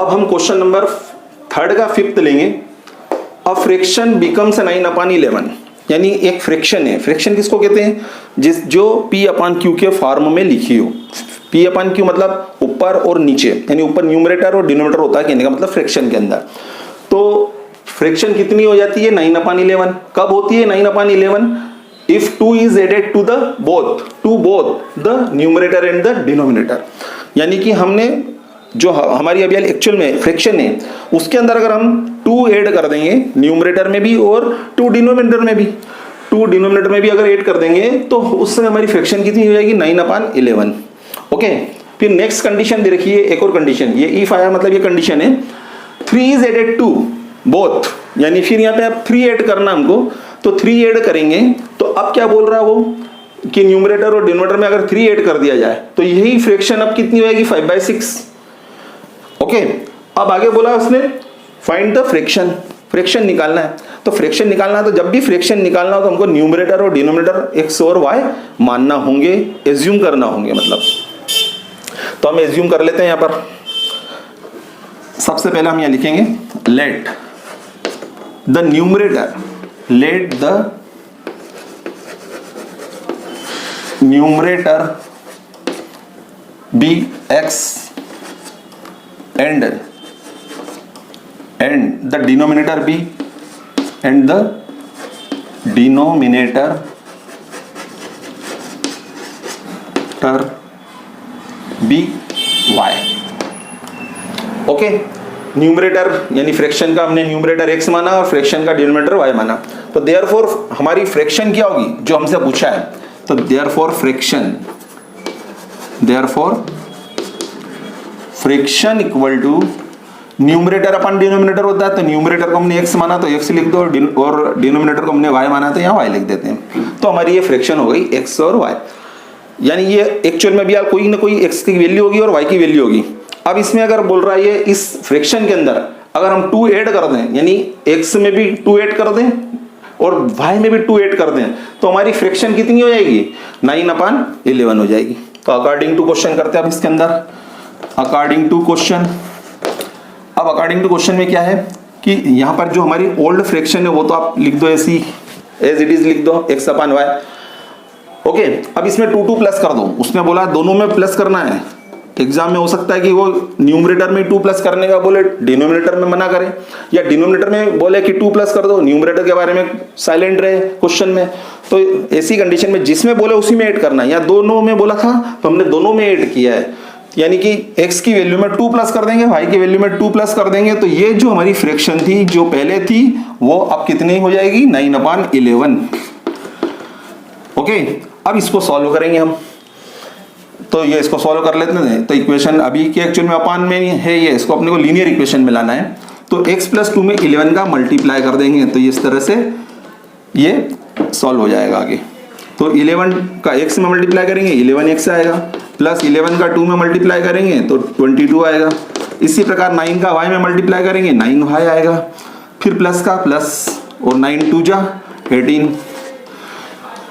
अब हम question number 3 का 5th लेंगे। अ फ्रैक्शन बिकम्स 9/11, यानी एक फ्रैक्शन है। फ्रैक्शन किसको कहते हैं? जो P/Q के फॉर्म में लिखी हो। P/Q मतलब ऊपर और नीचे, यानी ऊपर न्यूमरेटर और डिनोमिनेटर होता है, कहने का मतलब फ्रैक्शन के अंदर। तो फ्रैक्शन कितनी हो जाती है? 9/11। कब होती है 9/11? If 2 is added to both the numerator and the denominator. यानी कि हमने जो हमारी अभी एक्चुअल में फ्रैक्शन है उसके अंदर अगर हम 2 ऐड कर देंगे न्यूमरेटर में भी और 2 डिनोमिनेटर में भी, 2 डिनोमिनेटर में भी अगर ऐड कर देंगे तो उस समय हमारी फ्रैक्शन कितनी हो जाएगी? 9/11। ओके, फिर नेक्स्ट कंडीशन दे रखी है, एक और कंडीशन। ये इफ आया मतलब ये कंडीशन है 3 इज एडेड टू बोथ, यानी फिर यहाँ पे आप 3 ऐड करना हमको, तो 3 ऐड करेंगे तो अब क्या बोल रहा है वो कि न्यूमरेटर और डिनोमिनेटर में अगर 3 ऐड कर दिया जाए तो यही फ्रैक्शन अब कितनी होगी? 5/6। ओके, अब आगे बोला उसने फाइंड द फ्रैक्शन, फ्रैक्शन निकालना है। तो फ्रैक्शन निकालना है, तो जब भी फ्रैक्शन निकालना हो तो हमको न्यूमरेटर और डिनोमिनेटर एक्स और वाई मानना होंगे, एज्यूम करना होंगे मतलब। तो हम एज्यूम कर लेते हैं यहां पर। सबसे पहले हम यहां लिखेंगे let the numerator be x and the denominator b and the denominator b y। Okay, numerator यानी फ्रैक्शन का हमने न्यूमरेटर x माना और फ्रैक्शन का डिनोमिनेटर y माना। तो देयरफॉर हमारी फ्रैक्शन क्या होगी जो हमसे पूछा है? तो therefore fraction equal to numerator upon denominator होता है, तो न्यूमरेटर को हमने x माना तो x लिख दो और डिनोमिनेटर को हमने y माना तो यहाँ y लिख देते हैं। तो हमारी ये फ्रैक्शन हो गई x और y, यानी ये एक्चुअल में भी यार कोई ना कोई x की वैल्यू होगी और y की वैल्यू होगी। अब इसमें अगर बोल रहा है ये इस फ्रैक्शन के अंदर अगर हम 2 ऐड कर दें, यानी x में भी 2 ऐड कर दें और y में भी 2 ऐड कर दें, तो हमारी फ्रैक्शन कितनी हो जाएगी? 9/11 हो जाएगी। तो अकॉर्डिंग टू क्वेश्चन करते हैं अब इसके अंदर, अकॉर्डिंग टू क्वेश्चन। अब अकॉर्डिंग टू क्वेश्चन में क्या है कि यहां पर जो हमारी ओल्ड फ्रैक्शन है वो तो आप लिख दो ऐसी एज इट इज लिख दो x/y। ओके, अब इसमें 2 प्लस कर दो। उसने बोला दोनों में प्लस करना है। एग्जाम में हो सकता है कि वो न्यूमरेटर में 2 प्लस करने का बोले, डिनोमिनेटर में मना करे, या डिनोमिनेटर में बोले कि 2 प्लस कर दो, न्यूमरेटर के बारे में साइलेंट रहे क्वेश्चन में। तो ऐसी कंडीशन में जिसमें बोले उसी में ऐड करना है, या दोनों में बोला था तो हमने दोनों में ऐड किया है, यानी कि x की वैल्यू में 2 प्लस कर देंगे, y की वैल्यू में 2 प्लस कर देंगे। तो ये जो हमारी फ्रैक्शन थी जो पहले थी वो अब कितनी हो जाएगी? 9/11। ओके, अब इसको सॉल्व करेंगे हम। तो ये इसको सॉल्व कर लेते हैं। तो इक्वेशन अभी के एक्चुअल में अपान में है ये, इसको अपने को लीनियर इक्वेशन में लाना है। तो x+2 में 11 का मल्टीप्लाई कर देंगे तो इस तरह से ये सॉल्व हो जाएगा आगे। तो 11 का x में मल्टीप्लाई करेंगे 11x आएगा, प्लस 11 का 2 में मल्टीप्लाई करेंगे तो 22 आएगा। इसी प्रकार 9 का y में मल्टीप्लाई करेंगे 9y आएगा, फिर प्लस का प्लस और 9 2 जा 18।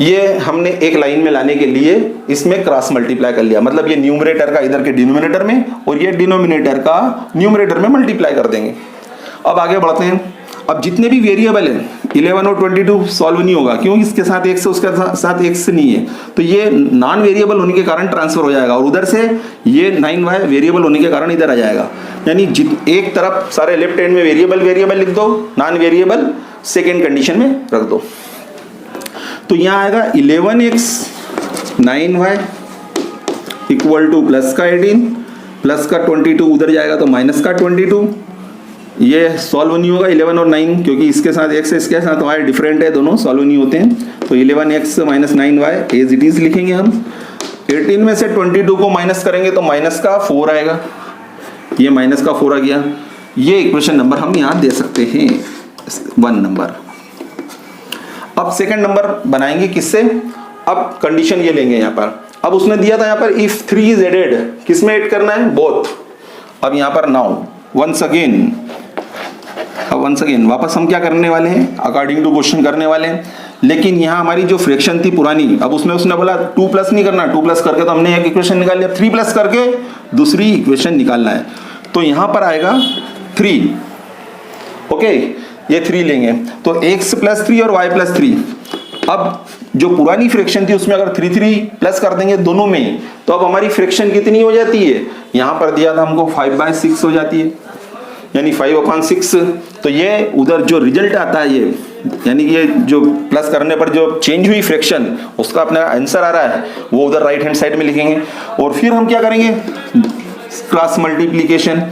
ये हमने एक लाइन में लाने के लिए इसमें क्रॉस मल्टीप्लाई कर लिया, मतलब ये न्यूमरेटर का इधर के डिनोमिनेटर में और ये डिनोमिनेटर का न्यूमरेटर में मल्टीप्लाई कर देंगे। अब आगे बढ़ते हैं। अब जितने भी वेरिएबल हैं 11 और 22 सॉल्व नहीं होगा, क्योंकि इसके साथ x है उसके साथ x नहीं है, तो ये नॉन वेरिएबल होने के कारण ट्रांसफर हो जाएगा और उधर से ये 9y वेरिएबल होने के कारण इधर आ जाएगा। यानी एक तरफ सारे लेफ्ट हैंड में वेरिएबल लिख दो, नॉन वेरिएबल सेकेंड कंडीशन में रख दो। तो यहाँ आएगा 11x 9y equal two plus का 18 प्लस का 22, उधर जाएगा तो माइनस का 22। ये सॉल्व नहीं होगा 11 और 9, क्योंकि इसके साथ x इसके साथ y डिफरेंट है, दोनों सॉल्व नहीं होते हैं। तो 11x minus 9y as it is लिखेंगे हम। 18 में से 22 को माइनस करेंगे तो माइनस का 4 आएगा, ये माइनस का 4 आ गया। ये इक्वेशन नंबर हम यहाँ दे सकते हैं 1 नंबर। अब सेकंड नंबर बनाएंगे किससे? अब कंडीशन ये लेंगे यहाँ पर। अब उसने दिया था यहाँ पर इफ 3 इज एडेड, किसमें ऐड करना है? बोथ। अब यहाँ पर नाउ वंस अगेन वापस हम क्या करने वाले हैं? अकॉर्डिंग टू क्वेश्चन करने वाले हैं। लेकिन यहाँ हमारी जो फ्रैक्शन थी पुरानी, अब उसने बोला 2 प्लस नहीं करना, 2 प्लस करके तो हमने एक इक्वेशन निकाल लिया, 3 प्लस करके दूसरी इक्वेशन निकालना है। तो यहाँ पर आएगा 3। ओके, ये 3 लेंगे तो x प्लस 3 और y प्लस 3। अब जो पुरानी फ्रैक्शन थी उसमें अगर 3 3 प्लस कर देंगे दोनों में, तो अब हमारी फ्रैक्शन कितनी हो जाती है, यहाँ पर दिया था हमको 5/6 हो जाती है, यानी 5/6। तो ये उधर जो रिजल्ट आता है ये, यानी ये जो प्लस करने पर जो चेंज हुई फ्रैक्शन, उसका अपना आंसर आ रहा है, वो उधर राइट हैंड साइड में लिखेंगे। और फिर हम क्या करेंगे, क्रॉस मल्टीप्लीकेशन,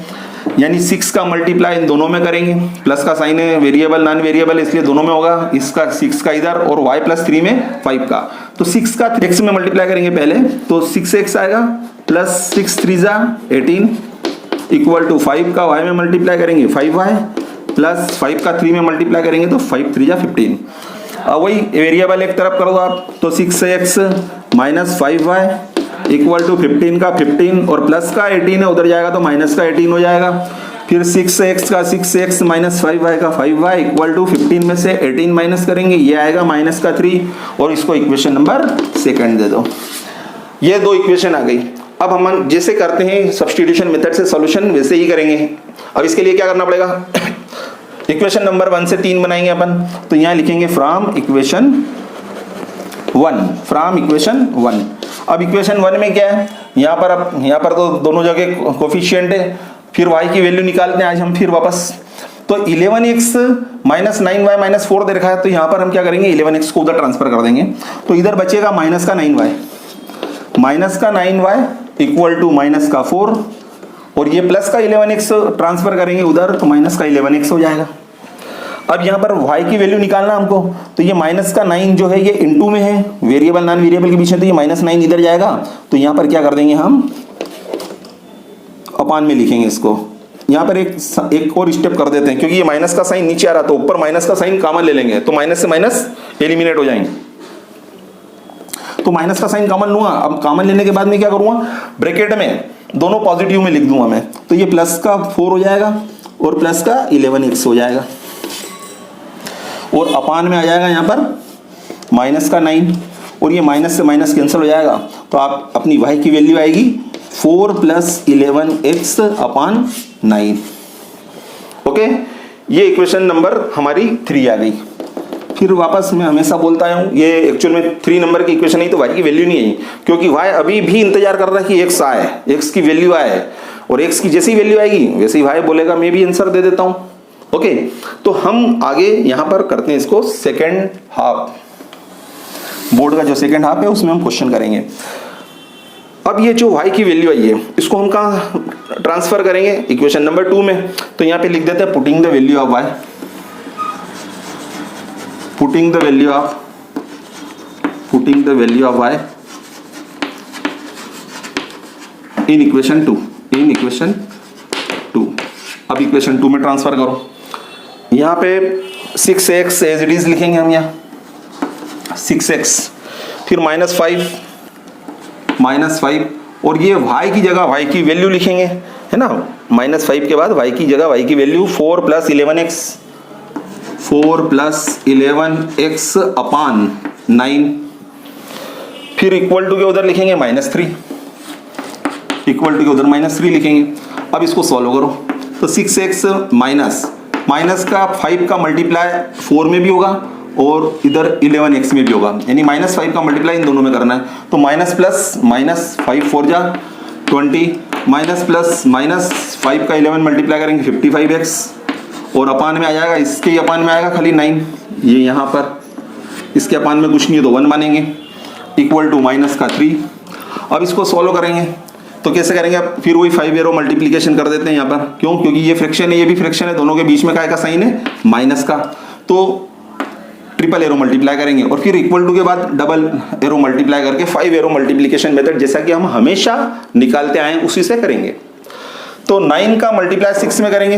यानी 6 का मल्टीप्लाई इन दोनों में करेंगे। प्लस का साइन है, वेरिएबल नॉन वेरिएबल, इसलिए दोनों में होगा, इसका 6 का इधर और y प्लस 3 में 5 का। तो 6 का 3x में मल्टीप्लाई करेंगे पहले, तो 6x आएगा प्लस 6 3 जा 18 इक्वल टू 5 का y में मल्टीप्लाई करेंगे 5y प्लस 5 का 3 में मल्टीप्लाई करेंगे तो 5 3 जा 15। अब वही वेरिएबल एक तरफ कर दो आप, तो 6x minus 5y equal to 15 का 15 और प्लस का 18 है, उधर जाएगा तो माइनस का 18 हो जाएगा। फिर 6x का 6x माइनस 5y का 5y इक्वल टू 15 में से 18 माइनस करेंगे, ये आएगा माइनस का 3 और इसको इक्वेशन नंबर 2 दे दो। ये 2 इक्वेशन आ गई। अब हम जैसे करते हैं सब्स्टिट्यूशन मेथड से सॉल्यूशन, वैसे ही करेंगे। अब इसके लिए क्या करना पड़ेगा, इक्वेशन नंबर 1 से 3 बनाएंगे अपन, तो यहाँ लिखेंगे फ्रॉम इक्वेशन 1। अब इक्वेशन 1 में क्या है, यहाँ पर तो दोनों जगह कोफिशिएंट है, फिर y की वैल्यू निकालते हैं आज हम फिर वापस। तो 11x माइनस 9y माइनस 4 दे रखा है, तो यहाँ पर हम क्या करेंगे, 11x को उधर ट्रांसफर कर देंगे, तो इधर बचेगा माइनस का 9y इक्वल टू माइनस का 4 और ये प्लस का 11x ट्रांसफर करेंगे उधर, तो माइनस का 11x हो जाएगा। अब यहाँ पर y की वैल्यू निकालना हमको, तो ये माइनस का 9 जो है ये इनटू में है, वेरिएबल नॉन वेरिएबल के बीच में, तो ये माइनस 9 इधर जाएगा, तो यहाँ पर क्या कर देंगे हम, अपान में लिखेंगे इसको। यहाँ पर एक और स्टेप कर देते हैं, क्योंकि ये माइनस का साइन नीचे आ रहा, तो ऊपर माइनस का साइन कॉमन ले लेंगे, तो माइनस से माइनस एलिमिनेट हो जाएंगे। तो माइनस का साइन कॉमन लूंगा, अब कॉमन लेने के बाद में क्या करूंगा, ब्रैकेट में दोनों पॉजिटिव में लिख दूंगा मैं, तो ये प्लस का 4 हो जाएगा और प्लस का 11x हो जाएगा और अपान में आ जाएगा यहाँ पर माइनस का 9 और ये माइनस से माइनस कैंसिल हो जाएगा, तो आप अपनी y की वैल्यू आएगी 4 प्लस 11x अपान 9। ओके, ये इक्वेशन नंबर हमारी 3 आ गई। फिर वापस मैं हमेशा बोलता हूँ, ये एक्चुअल में 3 नंबर की इक्वेशन नहीं, तो y की वैल्यू नहीं आई, क्योंकि y अभी भी इंतजार कर रहा है कि x आए, x की वैल्यू आए, और x की जैसी वैल्यू आएगी वैसे ही y बोलेगा, मैं भी आंसर दे देता हूँ। ओके, तो हम आगे यहाँ पर करते हैं इसको सेकेंड हाफ, बोर्ड का जो सेकेंड हाफ है उसमें हम क्वेश्चन करेंगे। अब ये जो y की वैल्यू आई है, इसको हम कहाँ ट्रांसफर करेंगे, इक्वेशन नंबर 2 में। तो यहाँ पे लिख देते हैं putting the value of y, putting the value of y in equation 2। अब इक्वेशन 2 में ट्रांसफर करो, यहाँ पे 6x एज इट इज लिखेंगे हम, यहाँ 6x, फिर -5 और ये y की जगह y की वैल्यू लिखेंगे, है ना, -5 के बाद y की जगह y की वैल्यू 4 प्लस 11x अपान 9, फिर इक्वल टू के उधर लिखेंगे -3, इक्वल टू के उधर -3 लिखेंगे। अब इसको सॉल्व करो, तो 6x माइनस का 5 का मल्टीप्लाई 4 में भी होगा और इधर 11x में भी होगा, यानी -5 का मल्टीप्लाई इन दोनों में करना है, तो माइनस प्लस -5 4 जा 20 माइनस प्लस -5 का 11 मल्टीप्लाई करेंगे 55x और अपान में आ जाएगा, इसके ही अपान में आएगा खाली 9, ये यहाँ पर इसके अपान में कुछ नहीं है तो 1 मानेंगे, इक्वल टू माइनस का 3। अब इसको सॉल्व करेंगे तो कैसे करेंगे, अब फिर वही 5 एरो मल्टीप्लीकेशन कर देते हैं यहाँ पर, क्यों, क्योंकि ये फ्रैक्शन है ये भी फ्रैक्शन है, दोनों के बीच में काय का साइन है, माइनस का, तो ट्रिपल एरो मल्टीप्लाई करेंगे और फिर इक्वल टू के बाद डबल एरो मल्टीप्लाई करके 5 एरो मल्टीप्लीकेशन मेथड जैसा कि हम हमेशा निकालते आए उसी से करेंगे। तो 9 का मल्टीप्लाई 6 में करेंगे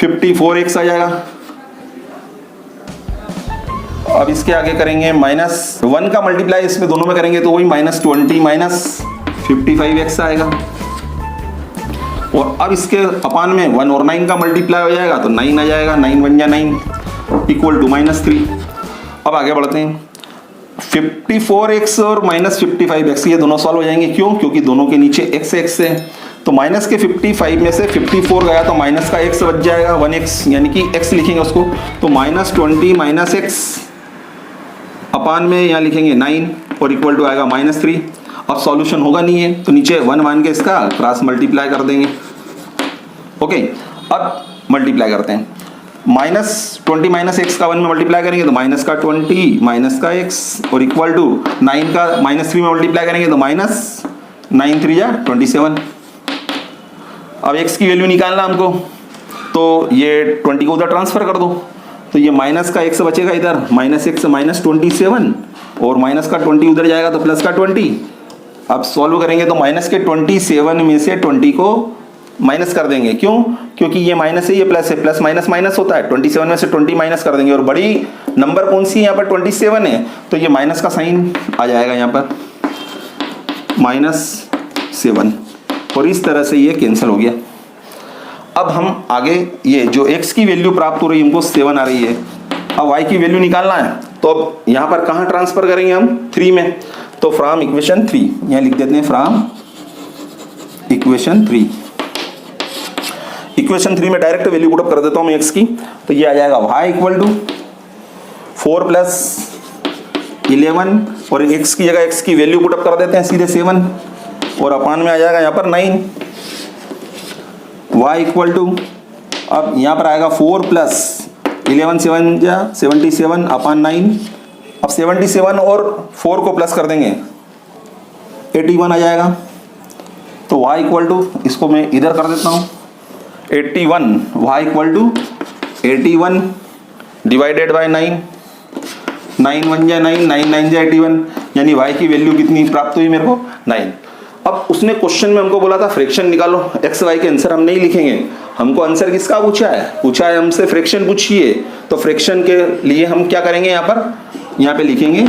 54x आ जाएगा। अब इसके आगे करेंगे -1 का मल्टीप्लाई इसमें दोनों में करेंगे तो वही -20 -55x आएगा, और अब इसके अपान में 1 और 9 का मल्टीप्लाई हो जाएगा तो 9 आ जाएगा, 9 1 जा 9 इक्वल टू -3। अब आगे बढ़ते हैं, 54x और -55x ये दोनों सॉल्व हो जाएंगे, क्यों, क्योंकि दोनों के नीचे x है, तो माइनस के 55 में से 54 गया तो माइनस का x बच जाएगा 1x, यानी कि x लिखेंगे उसको, तो -20 माइनस x अपान में यहाँ लिखेंगे 9 और इक्वल टू आएगा -3। अब सॉल्यूशन होगा नहीं है तो नीचे 1 मान के इसका क्रॉस मल्टीप्लाई कर देंगे। ओके, अब मल्टीप्लाई करते हैं, -20 माइनस x का 1 में मल्टीप्लाई करेंगे तो माइनस का 20 माइनस का x और इक्वल टू 9 का -3 में मल्टीप्लाई करेंगे तो -9 3 जा 27। अब x की वैल्यू निकालना हमको, तो ये 20 को उधर ट्रांसफर कर दो, तो ये माइनस का x बचेगा इधर, -x -27 और माइनस का 20 उधर जाएगा तो प्लस का 20। अब सॉल्व करेंगे तो माइनस के 27 में से 20 को माइनस कर देंगे, क्यों? क्योंकि ये माइनस है ये प्लस है, प्लस माइनस माइनस होता है, 27 में से 20 माइनस कर देंगे और बड़ी नंबर कौन सी है यहाँ पर 27 है, तो ये माइनस का साइन आ जाएगा यहाँ पर -7 और इस तरह से ये कैंसिल हो गया। अब हम आगे ये जो x की वैल्यू प्राप्त हो रही है हमको 7 आ रही है, अब y की वैल्यू निकालना है, तो अब यहाँ पर कहाँ ट्रांसफर करेंगे हम 3 में, तो फ्रॉम इक्वेशन 3 यहाँ लिख देते हैं, फ्रॉम इक्वेशन 3। इक्वेशन 3 में डायरेक्ट वैल्यू पुटअप कर देता हूँ मैं x की, तो ये आ जाएगा y इक्वल टू 4 + 11 और x की जगह x की वैल्यू पुटअप कर देते हैं सीधे 7 और अपान में आ जाएगा यहाँ पर 9, y इक्वल टू, अब यहाँ पर आएगा 4 + 11 7 जा 77 अपान 9, अब 77 और 4 को प्लस कर देंगे 81 आ जाएगा, तो y इक्वल टू, इसको मैं इधर कर देता हूँ 81, y equal to 81 divided by 9, 9 1 जा 9, 9 9 जा 81, यानी y की वैल्यू कितनी प्राप्त हुई मेरे को 9। अब उसने क्वेश्चन में हमको बोला था फ्रैक्शन निकालो, x y के आंसर हम नहीं लिखेंगे, हमको आंसर किसका पूछा है हमसे फ्रैक्शन पूछिए, तो फ्रैक्शन के लिए हम क्या करेंगे यहाँ पे लिखेंगे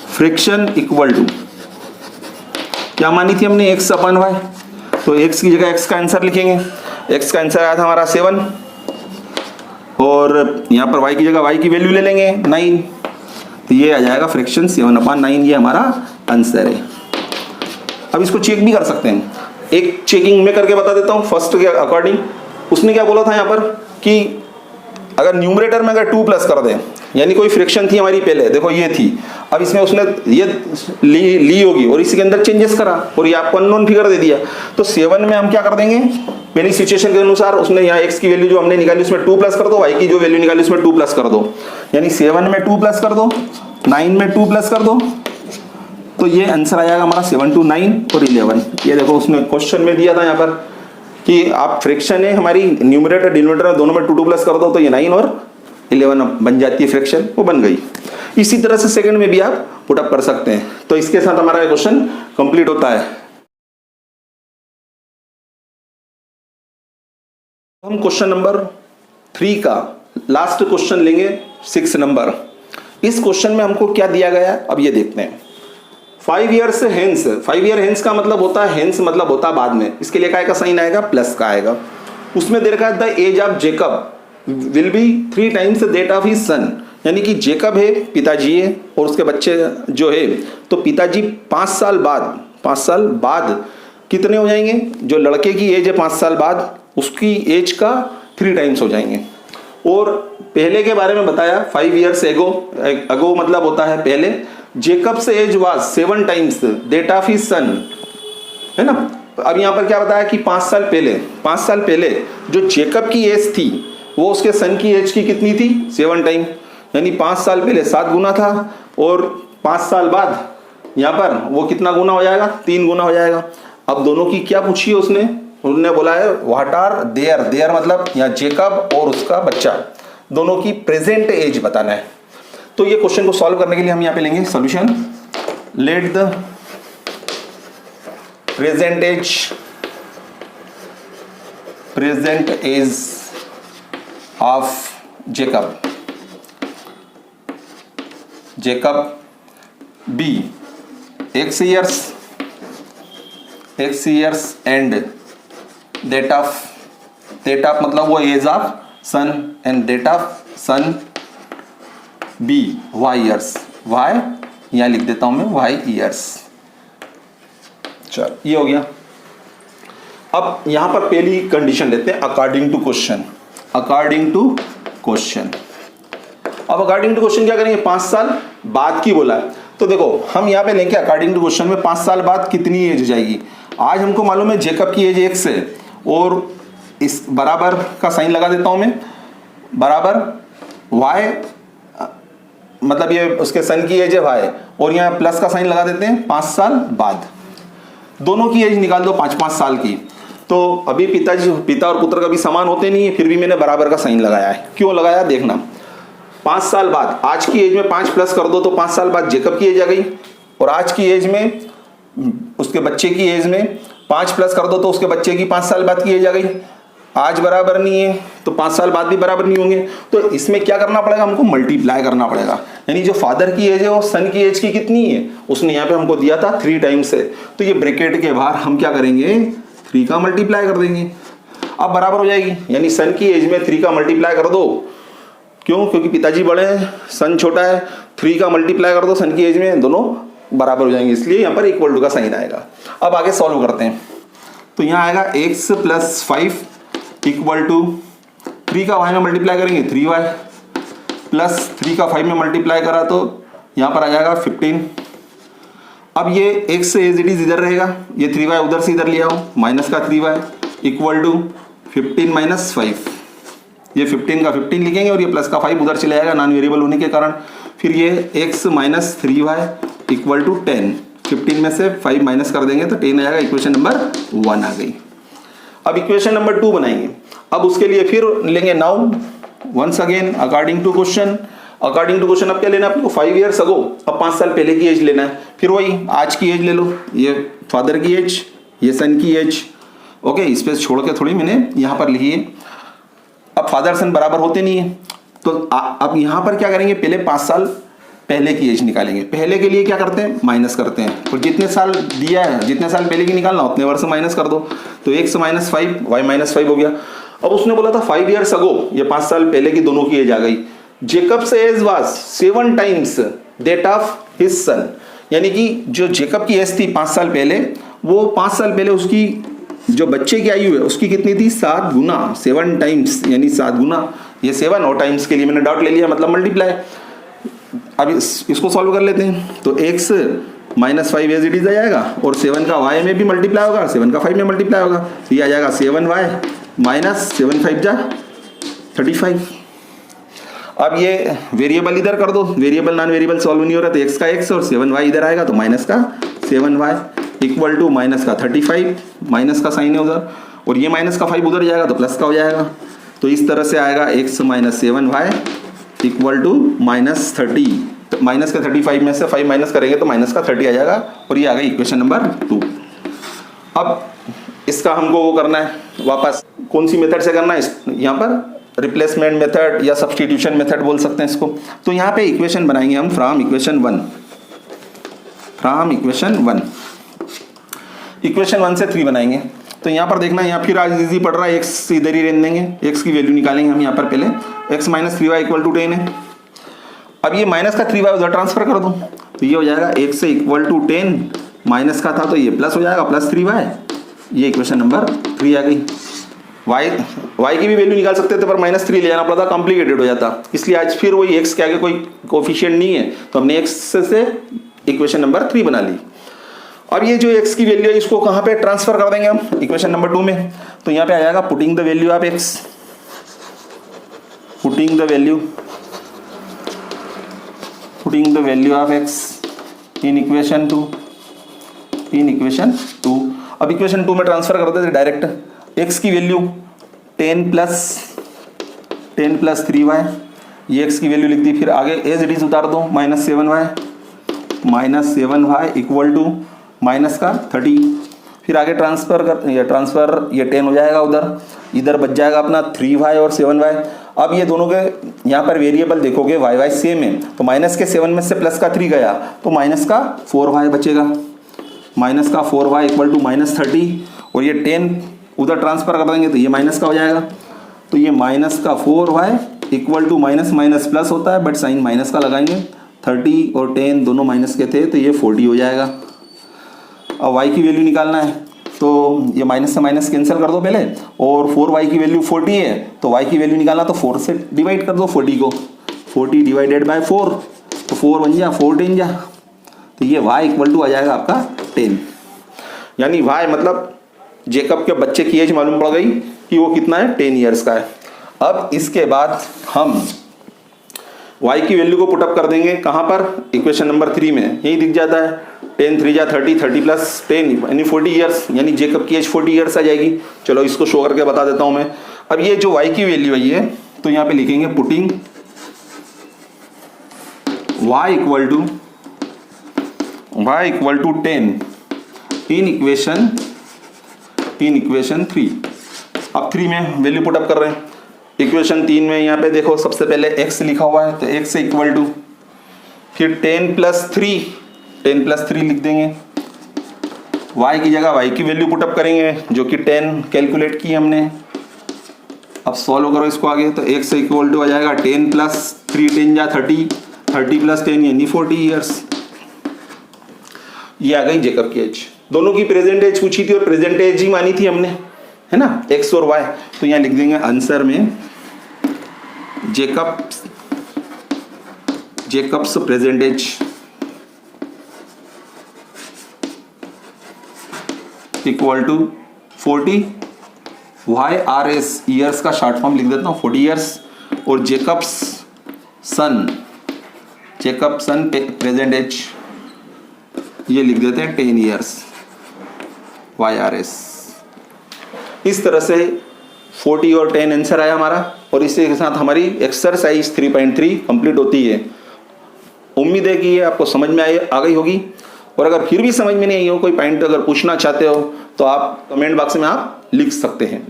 फ्रैक्शन इक्वल टू, क्या मानी थी हमने x अपान y, तो x की जगह x का आंसर लिखेंगे, x का आंसर आया था हमारा 7 और यहाँ पर y की जगह y की वैल्यू ले लेंगे 9, तो ये आ जाएगा फ्रैक्शन 7/9, ये हमारा आंसर है। अब इसको चेक भी कर सकते हैं, एक चेकिंग में करके बता देता हूँ फर्स्ट के अकॉर्डिंग। उसने क्या बोला था यहाँ पर कि अगर न्यूमरेटर में अगर 2 प्लस कर दें, यानी कोई फ्रैक्शन थी हमारी पहले, देखो ये थी, अब इसमें उसने ये ली होगी और इसी के अंदर चेंजेस करा और ये आपको अननोन फिगर दे दिया, तो 7 में हम क्या कर देंगे, पहली सिचुएशन के अनुसार उसने यहाँ x की वैल्यू जो हमने निकाली उसमें 2 प्लस कर दो, y की जो वैल्यू निकाली उसमें 2 प्लस कर दो, यानी 7 में 2 प्लस कर दो, 9 में 2 प्लस कर दो, तो ये आंसर आ जाएगा हमारा 7 2 9 और 11। ये देखो उसने क्वेश्चन में दिया था यहाँ पर कि आप फ्रैक्शन है हमारी न्यूमरेटर डिनोमिनेटर दोनों में 2 2 प्लस कर दो, तो ये 9 और 11 बन जाती है फ्रैक्शन, वो बन गई। इसी तरह से सेकंड में भी आप पुटअप कर सकते हैं। तो इसके साथ हमारा क्वेश्चन कंप्लीट होता है। हम क्वेश्चन नंबर 3 का लास्ट क्वेश्चन लेंगे, 6 नंबर। इस क्वेश्चन में हमको क्या दिया गया है अब ये देखते हैं। 5 ईयर्स हेंस, 5 ईयर हेंस का मतलब होता है, हेंस मतलब होता है बाद में, इसके लिए काय का साइन आएगा, प्लस का आएगा। उसमें दे रखा है the age of Jacob will be 3 times that of his son, यानी कि जेकब है पिताजी है और उसके बच्चे जो है, तो पिताजी 5 साल बाद कितने हो जाएंगे, जो लड़के की एज है 5 साल बाद उसकी एज का 3 टाइम्स हो जाएंगे। और पहले के बारे में बताया 5 ईयर्स एगो मतलब होता है पहले, Jacob's age was 7 times that of his son, है ना। अब यहाँ पर क्या बताया कि 5 साल पहले जो जेकब की एज थी वो उसके सन की एज की कितनी थी, 7 टाइम, यानी 5 साल पहले 7 गुना था और 5 साल बाद यहाँ पर वो कितना गुना हो जाएगा, 3 गुना हो जाएगा। अब दोनों की क्या पूछी है उन्होंने बोला है व्हाट आर देयर मतलब यहाँ जेकब और उसका बच्चा दोनों की प्रेजेंट एज बताना है। तो ये क्वेश्चन को सॉल्व करने के लिए हम यहाँ पे लेंगे solution, let the present age of Jacob be x years and that of मतलब वो age of son and that of son be y years, y यहाँ लिख देता हूं मैं y years। चल ये हो गया। अब यहां पर पहली कंडीशन लेते हैं according to question. According to question, अब अकॉर्डिंग टू क्वेश्चन क्या करेंगे, 5 साल बाद की बोला है, तो देखो हम यहाँ पे लेंगे अकॉर्डिंग टू क्वेश्चन में 5 साल बाद कितनी एज हो जाएगी। आज हमको मालूम है जेकब की एज x है, और इस बराबर का साइन लगा देता हूं मैं, बराबर y मतलब ये उसके सन की एज है y, और यहाँ प्लस का साइन लगा देते हैं 5 साल बाद। दोनों की एज निकाल दो 5-5 साल की। तो अभी पिता और पुत्र कभी समान होते नहीं है, फिर भी मैंने बराबर का साइन लगाया है। क्यों लगाया देखना, 5 साल बाद आज की एज में 5 प्लस कर दो तो 5 साल बाद जेकब की एज आ गई, और आज की एज में उसके बच्चे की एज में 5 प्लस कर दो तो उसके बच्चे की 5 साल बाद की एज आ गई। आज बराबर नहीं है तो 5 साल बाद भी बराबर नहीं होंगे, तो इसमें क्या करना पड़ेगा, हमको मल्टीप्लाई करना पड़ेगा। यानी जो फादर की एज है वो सन की एज की कितनी है, उसने यहाँ पे हमको दिया था 3 टाइम्स है, तो ये ब्रैकेट के बाहर हम क्या करेंगे 3 का मल्टीप्लाई कर देंगे। अब बराबर हो जाएगी, यानी सन की एज में 3 का मल्टीप्लाई कर दो। क्यों, क्योंकि पिताजी बड़े हैं, सन छोटा है, 3 का मल्टीप्लाई कर दो सन की एज में, दोनों बराबर हो जाएंगे, इसलिए यहाँ पर इक्वल टू का साइन आएगा। अब आगे सॉल्व करते हैं, तो यहाँ आएगा x + 5 इक्वल टू 3 का y में मल्टीप्लाई करेंगे 3y, प्लस 3 का 5 में मल्टीप्लाई करा तो यहाँ पर आ जाएगा 15। अब ये x एज इट इज इधर रहेगा, ये 3y उधर से इधर ले आओ, माइनस का 3y इक्वल टू 15 - 5, ये 15 का 15 लिखेंगे और ये प्लस का 5 उधर चले जाएगा नॉन वेरिएबल होने के कारण। फिर ये x - 3y इक्वल टू 10, 15 में से 5 माइनस कर देंगे तो 10 आ जाएगा। इक्वेशन नंबर 1 आ गई। अब इक्वेशन नंबर 2 बनाएंगे। अब उसके लिए फिर लेंगे now once again according to question. According to question अब क्या लेना है आपको, 5 ईयर्स अगो, अब 5 साल पहले की एज लेना है। फिर वही आज की एज ले लो, ये फादर की एज, ये सन की एज, ओके, स्पेस छोड़ के थोड़ी मैंने यहाँ पर लिखी है। अब फादर सन बराबर होते नहीं है, तो अब यहाँ पर क्या करेंगे, पहले 5 साल पहले की एज निकालेंगे। पहले के लिए क्या करते हैं, माइनस करते हैं, और जितने साल दिया है, जितने साल पहले की निकालना उतने वर्ष माइनस कर दो, तो x - 5 y - 5 हो गया। अब उसने बोला था 5 ईयर्स अगो, ये 5 साल पहले की दोनों की एज आ गई। Jacob's age was 7 times that of his son, यानी कि जो जेकब की एज थी 5 साल पहले, वो 5 साल पहले उसकी जो बच्चे की आयु है उसकी कितनी थी, 7 गुना, 7 टाइम्स, यानी 7 गुना। ये 7 और टाइम्स के लिए मैंने डॉट ले लिया, मतलब मल्टीप्लाई। अब इसको सॉल्व कर लेते हैं, तो x - 5 एज इट इज आ जाएगा, और 7 का y में भी मल्टीप्लाई होगा, 7 का 5 में मल्टीप्लाई होगा, तो ये आ जाएगा 7y - 7 5 जा 35। अब ये वेरिएबल इधर कर दो, वेरिएबल नॉन वेरिएबल सॉल्व नहीं हो रहा, तो x का x और 7y इधर आएगा, तो माइनस का 7y इक्वल टू माइनस का 35, माइनस का साइन है उधर, और ये माइनस का 5 उधर जाएगा तो प्लस का हो जाएगा। तो इस तरह से आएगा x - 7y इक्वल टू -30, तो माइनस का 35 में से 5 माइनस करेंगे तो माइनस का 30 आ जाएगा, और ये आ गई इक्वेशन नंबर 2। अब इसका हमको वो करना है, वापस कौन सी मेथड से करना है, यहाँ पर रिप्लेसमेंट मेथड या सब्स्टिट्यूशन मेथड बोल सकते हैं इसको। तो यहाँ पे इक्वेशन बनाएंगे हम फ्रॉम इक्वेशन 1, इक्वेशन 1 से 3 बनाएंगे। तो यहाँ पर देखना, यहाँ फिर आज इजी पड़ रहा है, x इधर ही रहने देंगे, x की वैल्यू निकालेंगे हम यहाँ पर पहले, x - 3y इक्वल टू 10 है। अब ये माइनस का 3y उधर ट्रांसफर कर दो, तो ये हो जाएगा x इक्वल टू 10, माइनस का था तो ये प्लस हो जाएगा, प्लस 3y, ये इक्वेशन नंबर 3 आ गई। y की भी वैल्यू निकाल सकते थे पर -3 ले जाना पड़ता, कॉम्प्लिकेटेड हो जाता, इसलिए आज फिर वही x के आगे कोई कोफिशिएंट नहीं है, तो हमने x से इक्वेशन नंबर 3 बना ली। अब ये जो x की वैल्यू है इसको कहाँ पे ट्रांसफर कर देंगे हम, इक्वेशन नंबर 2 में। तो यहाँ पे आ जाएगा putting the value of x, putting the value of x in equation 2, अब इक्वेशन 2 में ट्रांसफर कर देते डायरेक्ट। x की वैल्यू 10 प्लस 3y, ये x की वैल्यू लिख दी, फिर आगे एज इट इज उतार दो, -7y इक्वल टू माइनस का 30, फिर आगे ट्रांसफर ये 10 हो जाएगा उधर, इधर बच जाएगा अपना 3y और 7y। अब ये दोनों के यहाँ पर वेरिएबल देखोगे y सेम है, तो माइनस के 7 में से प्लस का 3 गया तो माइनस का 4y बचेगा, माइनस का 4y इक्वल टू -30, और ये 10 उधर ट्रांसफर कर देंगे तो ये माइनस का हो जाएगा, तो ये माइनस का 4y equal to minus plus होता है बट साइन माइनस का लगाएंगे, 30 और 10 दोनों माइनस के थे तो ये 40 हो जाएगा। अब y की वैल्यू निकालना है, तो ये माइनस से माइनस कैंसिल कर दो पहले, और 4y की वैल्यू 40 है तो y की वैल्यू निकालना तो 4 से डिवाइड कर दो 40 को, 40 डिवाइडेड बाय 4, तो 4 बन जा 4 10 जा, तो ये y इक्वल टू आ जाएगा आपका 10। यानी y मतलब जेकब के बच्चे की एज मालूम पड़ गई कि वो कितना है, 10 ईयर्स का है। अब इसके बाद हम y की वैल्यू को पुटअप कर देंगे कहाँ पर, इक्वेशन नंबर 3 में, यही दिख जाता है 10 3 जा 30, 30 प्लस 10 यानी 40 ईयर्स, यानी जेकब की एज 40 ईयर्स आ जाएगी। चलो इसको शो करके बता देता हूं मैं। अब ये जो y की वैल्यू आई है तो यहाँ पे लिखेंगे putting y equal to 10 in equation 3। अब 3 में वैल्यू पुटअप कर रहे हैं। इक्वेशन 3 में यहाँ पे देखो सबसे पहले x लिखा हुआ है, तो x इक्वल टू फिर 10 प्लस 3 लिख देंगे। y की जगह y की वैल्यू पुटअप करेंगे जो कि 10 कैलकुलेट की हमने। अब सॉल्व करो इसको आगे, तो x इक्वल टू आ जाएगा 10 प्लस 3 10 जा 30, 30 प्लस 10 यानी 40 ईयर्स। ये आ गई जेकब की एज। दोनों की प्रेजेंट एज पूछी थी और प्रेजेंट एज ही मानी थी हमने, है ना, x और y। तो यहाँ लिख देंगे आंसर में Jacob's present age equal to 40, YRS years का शॉर्ट फॉर्म लिख देता हूँ 40 ईयर्स, और जेकब्स सन प्रेजेंट एज ये लिख देते हैं 10 ईयर्स YRS। इस तरह से 40 और 10 आंसर आया हमारा, और इसी के साथ हमारी एक्सरसाइज 3.3 कंप्लीट होती है। उम्मीद है कि ये आपको समझ में आ गई होगी, और अगर फिर भी समझ में नहीं आई हो, कोई पॉइंट अगर पूछना चाहते हो तो आप कमेंट बॉक्स में आप लिख सकते हैं।